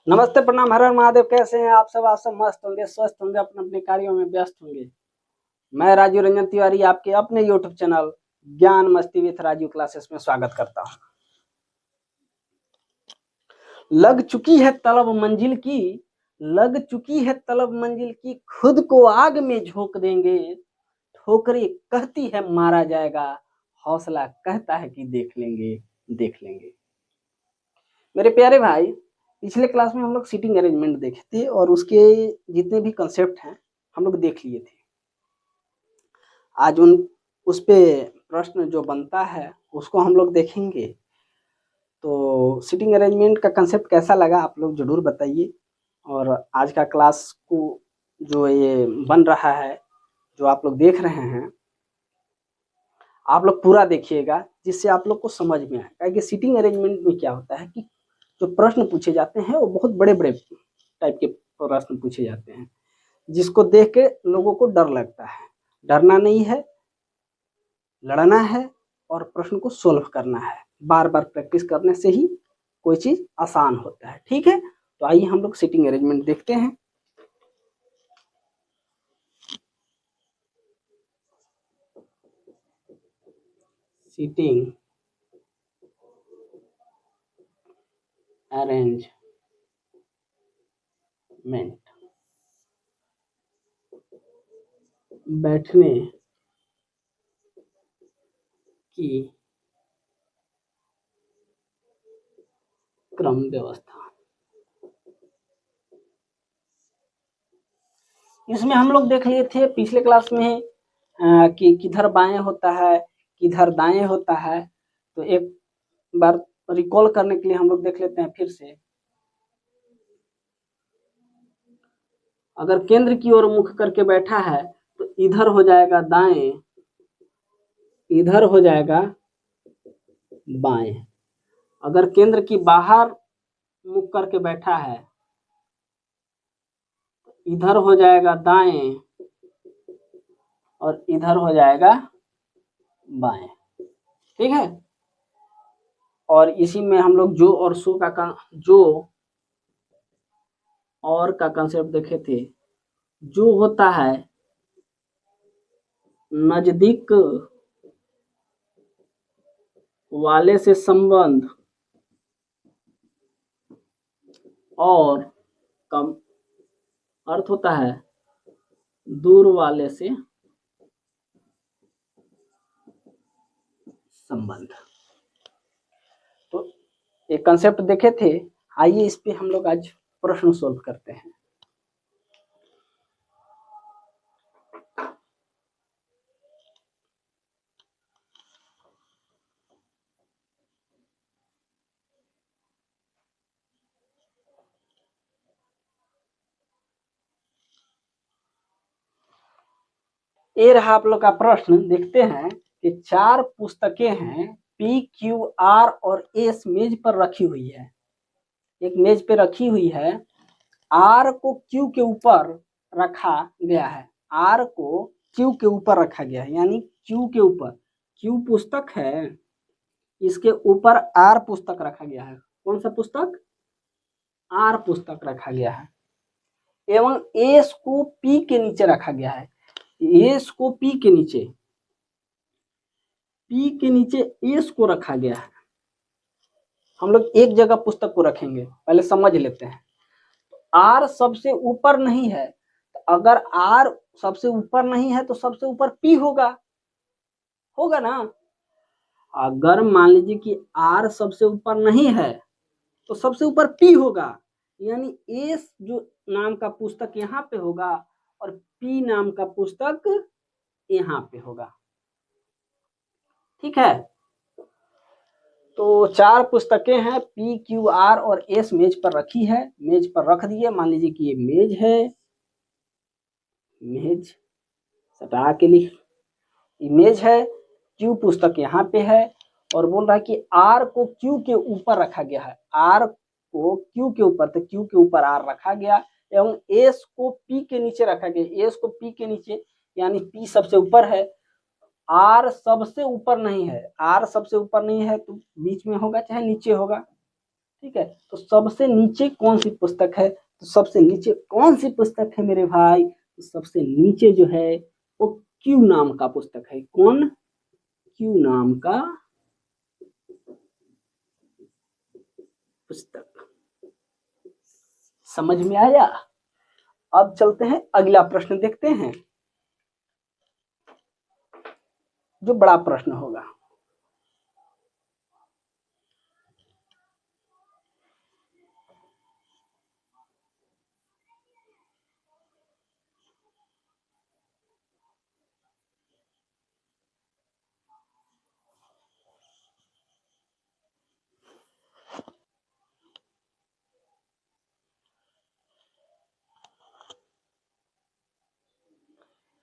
नमस्ते, प्रणाम, हर हर महादेव। कैसे हैं आप सब? आप सब मस्त होंगे, स्वस्थ होंगे, अपने अपने कार्यों में व्यस्त होंगे। मैं राजीव रंजन तिवारी आपके अपने यूट्यूब चैनल ज्ञान मस्ती विथ राजीव क्लासेस में स्वागत करता हूं। लग चुकी है तलब मंजिल की, लग चुकी है तलब मंजिल की, खुद को आग में झोंक देंगे। ठोकरें कहती है मारा जाएगा, हौसला कहता है कि देख लेंगे, देख लेंगे। मेरे प्यारे भाई, पिछले क्लास में हम लोग सीटिंग अरेंजमेंट देखे थे और उसके जितने भी कंसेप्ट हैं हम लोग देख लिए थे। आज उस पे प्रश्न जो बनता है उसको हम लोग देखेंगे। तो सीटिंग अरेंजमेंट का कंसेप्ट कैसा लगा आप लोग जरूर बताइए। और आज का क्लास को जो ये बन रहा है, जो आप लोग देख रहे हैं, आप लोग पूरा देखिएगा जिससे आप लोग को समझ में आए। कि सीटिंग अरेंजमेंट में क्या होता है कि जो प्रश्न पूछे जाते हैं वो बहुत बड़े बड़े टाइप के प्रश्न पूछे जाते हैं, जिसको देख के लोगों को डर लगता है। डरना नहीं है, लड़ना है और प्रश्न को सोल्व करना है। बार बार प्रैक्टिस करने से ही कोई चीज आसान होता है। ठीक है, तो आइए हम लोग सीटिंग अरेंजमेंट देखते हैं। सीटिंग अरेंजमेंट, बैठने की क्रम व्यवस्था। इसमें हम लोग देख लिए थे पिछले क्लास में कि किधर बाएं होता है, किधर दाएं होता है। तो एक बार रिकॉल करने के लिए हम लोग देख लेते हैं फिर से। अगर केंद्र की ओर मुख करके बैठा है तो इधर हो जाएगा दाएं, इधर हो जाएगा बाएं। अगर केंद्र की बाहर मुख करके बैठा है तो इधर हो जाएगा दाएं और इधर हो जाएगा बाएं। ठीक है, और इसी में हम लोग जो और सो का जो और का कंसेप्ट देखे थे। जो होता है नजदीक वाले से संबंध और कम अर्थ होता है दूर वाले से संबंध। तो एक कंसेप्ट देखे थे, आइए इस पे हम लोग आज प्रश्न सोल्व करते हैं। ये रहा आप लोग का प्रश्न। देखते हैं कि 4 पुस्तकें हैं, पी क्यू आर और एस मेज पर रखी हुई है। एक मेज पे रखी हुई है, आर को क्यू के ऊपर रखा गया है। आर को क्यू के ऊपर रखा गया है, यानी क्यू के ऊपर, क्यू पुस्तक है, इसके ऊपर आर पुस्तक रखा गया है। कौन सा पुस्तक? आर पुस्तक रखा गया है। एवं एस को पी के नीचे रखा गया है। एस को पी के नीचे, पी के नीचे एस को रखा गया है। हम लोग एक जगह पुस्तक को रखेंगे, पहले समझ लेते हैं। आर सबसे ऊपर नहीं है, तो अगर आर सबसे ऊपर नहीं है तो सबसे ऊपर पी होगा, होगा ना। अगर मान लीजिए कि आर सबसे ऊपर नहीं है तो सबसे ऊपर पी होगा, यानी एस जो नाम का पुस्तक यहाँ पे होगा और पी नाम का पुस्तक यहाँ पे होगा। ठीक है, तो 4 पुस्तकें हैं, पी क्यू आर और एस मेज पर रखी है। मेज पर रख दिए, मान लीजिए कि ये मेज है, मेज सटा के लिख, इमेज है, क्यू पुस्तक यहाँ पे है और बोल रहा है कि आर को क्यू के ऊपर रखा गया है। आर को क्यू के ऊपर, तो क्यू के ऊपर आर रखा गया एवं एस को पी के नीचे रखा गया। एस को पी के नीचे, यानी पी सबसे ऊपर है, आर सबसे ऊपर नहीं है। आर सबसे ऊपर नहीं है तो बीच में होगा चाहे नीचे होगा। ठीक है, तो सबसे नीचे कौन सी पुस्तक है? तो सबसे नीचे कौन सी पुस्तक है मेरे भाई? तो सबसे नीचे जो है वो क्यू नाम का पुस्तक है। कौन? क्यू नाम का पुस्तक। समझ में आया? अब चलते हैं अगला प्रश्न देखते हैं, जो बड़ा प्रश्न होगा।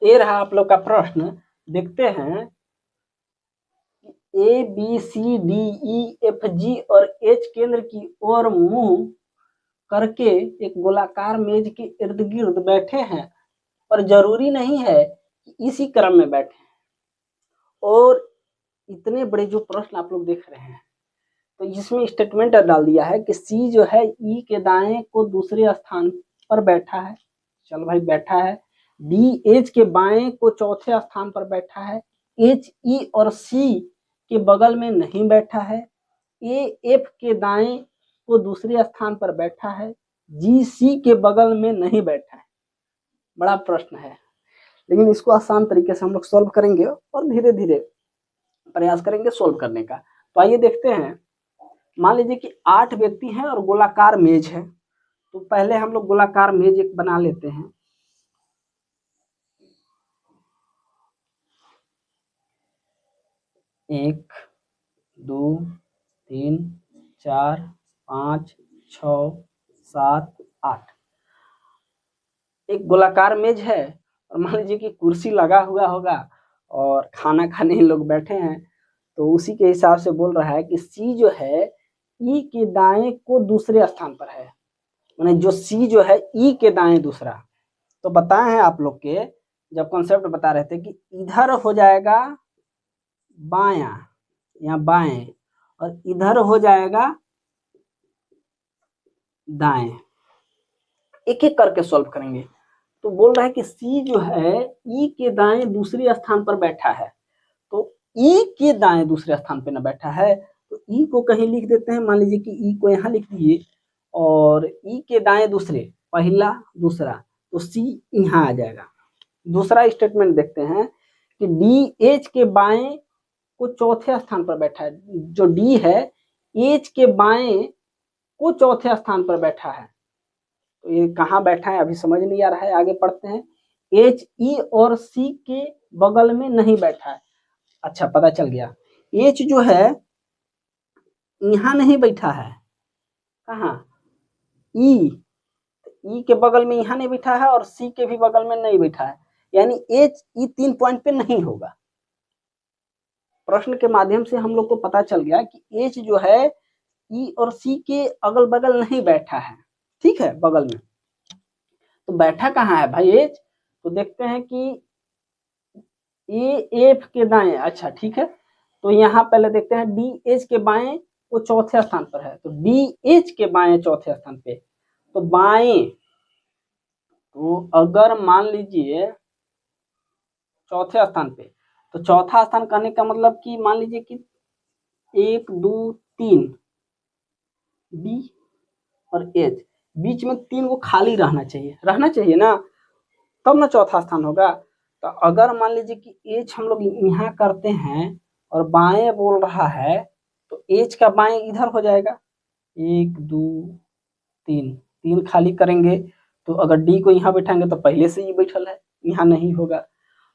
ये रहा आप लोग का प्रश्न, देखते हैं। A B C D E F G और एच केंद्र की ओर मुंह करके एक गोलाकार मेज के इर्द गिर्द बैठे हैं, पर जरूरी नहीं है कि इसी क्रम में बैठे। और इतने बड़े जो प्रश्न आप लोग देख रहे हैं, तो इसमें स्टेटमेंट डाल दिया है कि सी जो है ई के दाएं को दूसरे स्थान पर बैठा है। चल भाई बैठा है। डी एच के बाएं को चौथे स्थान पर बैठा है। एच ई और सी के बगल में नहीं बैठा है। ए एफ के दाएं को दूसरे स्थान पर बैठा है। जी सी के बगल में नहीं बैठा है। बड़ा प्रश्न है, लेकिन इसको आसान तरीके से हम लोग सॉल्व करेंगे और धीरे धीरे प्रयास करेंगे सॉल्व करने का। तो आइए देखते हैं। मान लीजिए कि 8 व्यक्ति हैं और गोलाकार मेज है। तो पहले हम लोग गोलाकार मेज एक बना लेते हैं। एक, दो, तीन, चार, 5, 6, 7, 8। एक गोलाकार मेज है और मान लीजिए कि कुर्सी लगा हुआ होगा और खाना खाने लोग बैठे हैं। तो उसी के हिसाब से बोल रहा है कि सी जो है ई के दाएं को दूसरे स्थान पर है। माने जो सी जो है ई के दाएं दूसरा। तो बताए हैं आप लोग के जब कॉन्सेप्ट बता रहे थे कि इधर हो जाएगा बायां या बाएं और इधर हो जाएगा दाएं। एक एक करके सॉल्व करेंगे। तो बोल रहा है कि सी जो है ई के दाएं दूसरे स्थान पर बैठा है। तो ई के दाएं दूसरे स्थान पर ना बैठा है, तो ई को कहीं लिख देते हैं। मान लीजिए कि ई को यहाँ लिख दिए और ई के दाएं दूसरे, पहला दूसरा, तो सी यहाँ आ जाएगा। दूसरा स्टेटमेंट देखते हैं कि डी एच के बाएं को चौथे स्थान पर बैठा है। जो डी है एच के बाएं को चौथे स्थान पर बैठा है। तो ये कहाँ बैठा है अभी समझ नहीं आ रहा है, आगे पढ़ते हैं। एच ई और सी के बगल में नहीं बैठा है। अच्छा पता चल गया। एच जो है यहाँ नहीं बैठा है। कहाँ? ई, ई के बगल में यहाँ नहीं बैठा है और सी के भी बगल में नहीं बैठा है, यानी एच ई 3 पॉइंट पे नहीं होगा। प्रश्न के माध्यम से हम लोग को पता चल गया कि एच जो है ई और सी के अगल बगल नहीं बैठा है। ठीक है, बगल में। तो बैठा कहाँ है भाई एच? तो देखते हैं कि ए एफ के दाएं। अच्छा ठीक है, तो यहाँ पहले देखते हैं डी एच के बाएं वो चौथे स्थान पर है। तो डी एच के बाएं चौथे स्थान पे, तो बाएं, तो अगर मान लीजिए चौथे स्थान पे, तो चौथा स्थान करने का मतलब कि मान लीजिए कि 1 2 3 डी और एच, बीच में 3 को खाली रहना चाहिए ना, तब ना चौथा स्थान होगा। तो अगर मान लीजिए कि एच हम लोग यहाँ करते हैं और बाएं बोल रहा है, तो एच का बाएं इधर हो जाएगा। 1 2 3, 3 खाली करेंगे। तो अगर डी को यहाँ बैठाएंगे तो पहले से ही बैठल है, यहाँ नहीं होगा।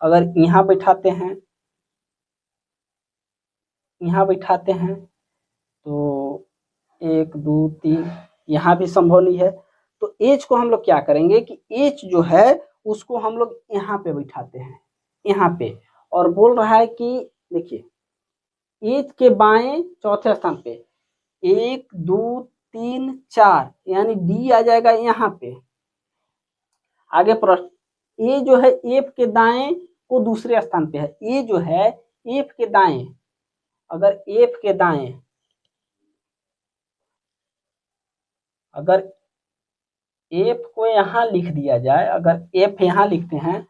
अगर यहाँ बैठाते हैं, तो 1 2 3, यहाँ भी संभव नहीं है। तो एच को हम लोग क्या करेंगे कि एच जो है उसको हम लोग यहाँ पे बैठाते हैं, यहाँ पे। और बोल रहा है कि देखिए एच के बाएं चौथे स्थान पे 1 2 3 4, यानी डी आ जाएगा यहाँ पे। आगे प्रश्न, ए जो है एफ के दाएं को दूसरे स्थान पे है। ए जो है एफ के दाएं, अगर एफ के दाएं अगर एफ को यहाँ लिख दिया जाए, अगर एफ यहाँ लिखते हैं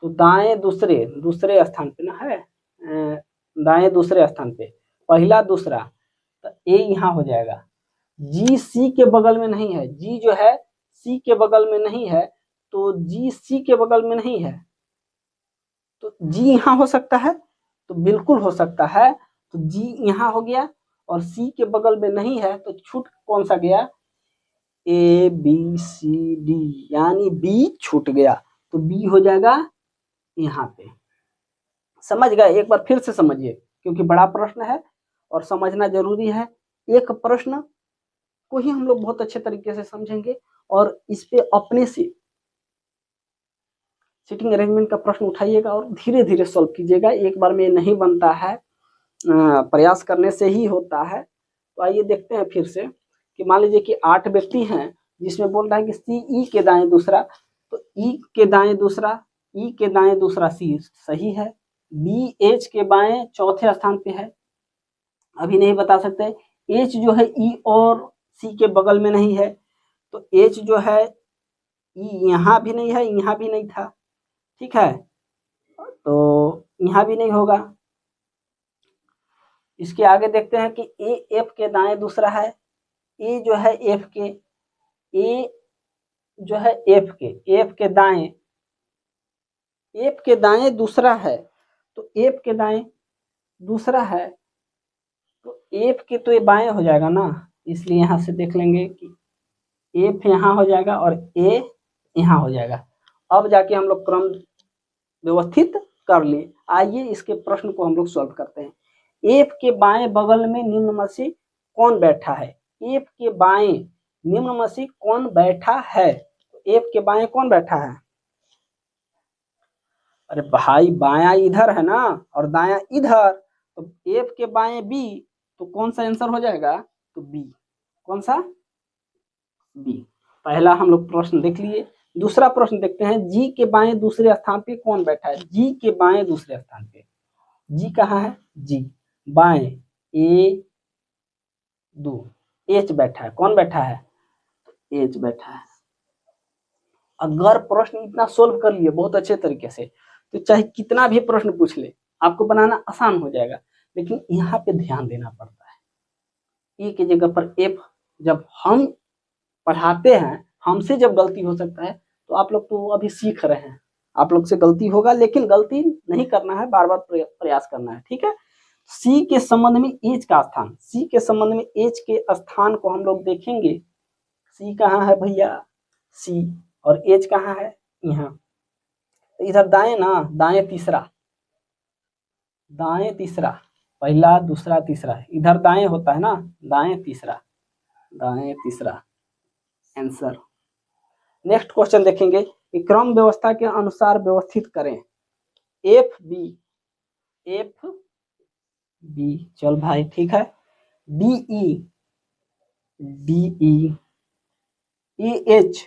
तो दाएं दूसरे दूसरे स्थान पे ना है, दाएं दूसरे स्थान पे पहला दूसरा, तो ए यहाँ हो जाएगा। जी सी के बगल में नहीं है, जी जो है सी के बगल में नहीं है, तो जी सी के बगल में नहीं है, तो जी यहाँ हो सकता है, तो बिल्कुल हो सकता है, तो जी यहाँ हो गया और सी के बगल में नहीं है, तो छूट कौन सा गया, ए बी सी डी, यानी बी छूट गया, तो बी हो जाएगा यहाँ पे। समझ गए? एक बार फिर से समझिए, क्योंकि बड़ा प्रश्न है और समझना जरूरी है। एक प्रश्न को ही हम लोग बहुत अच्छे तरीके से समझेंगे और इस पे अपने से सीटिंग अरेंजमेंट का प्रश्न उठाइएगा और धीरे धीरे सॉल्व कीजिएगा। एक बार में नहीं बनता है, प्रयास करने से ही होता है। तो आइए देखते हैं फिर से कि मान लीजिए कि 8 व्यक्ति हैं, जिसमें बोल रहा है कि सी ई के दाएं दूसरा, तो ई के दाएं दूसरा, ई के दाएं दूसरा सी सही है, बी एच के बाएं चौथे स्थान पे है, अभी नहीं बता सकते। एच जो है ई और सी के बगल में नहीं है, तो एच जो है ई यहाँ भी नहीं है, यहाँ भी नहीं था, ठीक है, तो यहाँ भी नहीं होगा। इसके आगे देखते हैं कि ए एफ के दाएं दूसरा है, ए जो है एफ के, ए जो है एफ के दाएं, एफ के दाएं दूसरा है, तो एफ के दाएं दूसरा है, तो एफ के तो ये बाएं हो जाएगा ना, इसलिए यहाँ से देख लेंगे कि एफ यहाँ हो जाएगा और ए यहाँ हो जाएगा। अब जाके हम लोग क्रम व्यवस्थित कर लिए। आइए इसके प्रश्न को हम लोग सॉल्व करते हैं। एफ के बाएं बगल में निम्न में से कौन बैठा है, एफ के बाएं निम्न में से कौन बैठा है, एफ के बाएं कौन बैठा है, अरे भाई बायां इधर है ना और दायां इधर, तो एफ के बाएं बी, तो कौन सा आंसर हो जाएगा, तो बी, कौन सा, बी। पहला हम लोग प्रश्न देख लिए। दूसरा प्रश्न देखते हैं, जी के बाएं दूसरे स्थान पे कौन बैठा है, जी के बाएं दूसरे स्थान पे, जी कहाँ है, जी बाएं ए दो, एच बैठा है, कौन बैठा है, एच बैठा है। अगर प्रश्न इतना सोल्व कर लिए बहुत अच्छे तरीके से, तो चाहे कितना भी प्रश्न पूछ ले आपको बनाना आसान हो जाएगा। लेकिन यहाँ पे ध्यान देना पड़ता है, ए की जगह पर एफ, जब हम पढ़ाते हैं हमसे जब गलती हो सकता है, तो आप लोग तो अभी सीख रहे हैं, आप लोग से गलती होगा, लेकिन गलती नहीं करना है, बार बार प्रयास करना है, ठीक है। सी के संबंध में एच का स्थान, सी के संबंध में एच के स्थान को हम लोग देखेंगे। सी कहाँ है भैया, सी, और एच कहाँ है, यहाँ, तो इधर दाएं ना, दाएं तीसरा, दाएं तीसरा, पहला दूसरा तीसरा, इधर दाएं होता है ना, दाएं तीसरा, दाएं तीसरा आंसर। नेक्स्ट क्वेश्चन देखेंगे कि क्रम व्यवस्था के अनुसार व्यवस्थित करें, एफ बी, एफ बी, चल भाई ठीक है, D E, D E, A H,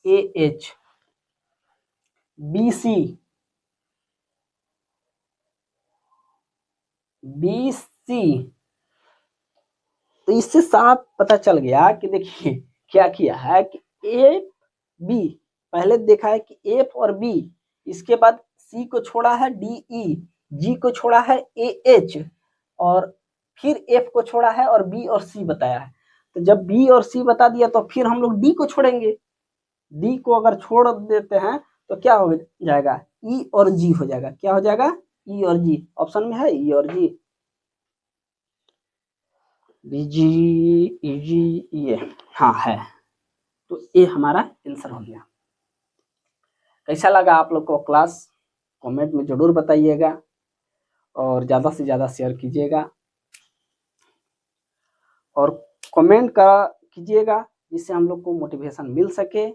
A H, B C, B C. तो इससे साफ पता चल गया कि देखिए क्या किया है कि एफ बी, पहले देखा है कि एफ और बी, इसके बाद सी को छोड़ा है डी ई, जी को छोड़ा है ए एच, और फिर एफ को छोड़ा है और बी और सी बताया है। तो जब बी और सी बता दिया तो फिर हम लोग डी को छोड़ेंगे, डी को अगर छोड़ देते हैं तो क्या हो जाएगा, ई और जी हो जाएगा, क्या हो जाएगा, ई और जी, ऑप्शन में है ई और जी, जी ई जी, ये हाँ है, तो ये हमारा आंसर हो गया। कैसा लगा आप लोग को क्लास, कमेंट में जरूर बताइएगा और ज़्यादा से ज़्यादा शेयर कीजिएगा और कमेंट कीजिएगा, जिससे हम लोग को मोटिवेशन मिल सके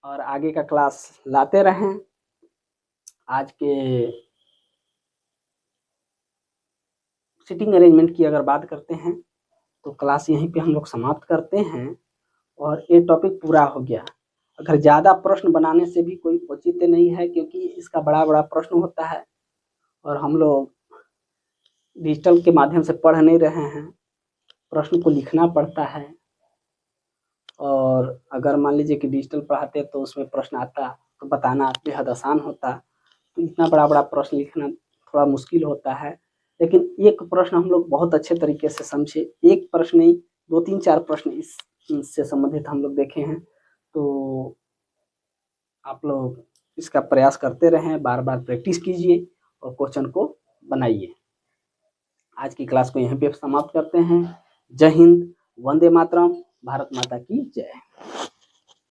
और आगे का क्लास लाते रहें। आज के सीटिंग अरेंजमेंट की अगर बात करते हैं तो क्लास यहीं पे हम लोग समाप्त करते हैं और ये टॉपिक पूरा हो गया। अगर ज़्यादा प्रश्न बनाने से भी कोई औचित्य नहीं है, क्योंकि इसका बड़ा बड़ा प्रश्न होता है और हम लोग डिजिटल के माध्यम से पढ़ नहीं रहे हैं, प्रश्न को लिखना पड़ता है। और अगर मान लीजिए कि डिजिटल पढ़ाते तो उसमें प्रश्न आता तो बताना बेहद आसान होता। तो इतना बड़ा प्रश्न लिखना थोड़ा मुश्किल होता है, लेकिन एक प्रश्न हम लोग बहुत अच्छे तरीके से समझे। एक प्रश्न नहीं, 2-3-4 प्रश्न इससे संबंधित हम लोग देखे हैं। तो आप लोग इसका प्रयास करते रहें, बार-बार प्रैक्टिस कीजिए और क्वेश्चन को बनाइए। आज की क्लास को यहीं पे समाप्त करते हैं। जय हिंद, वंदे मातरम, भारत माता की जय।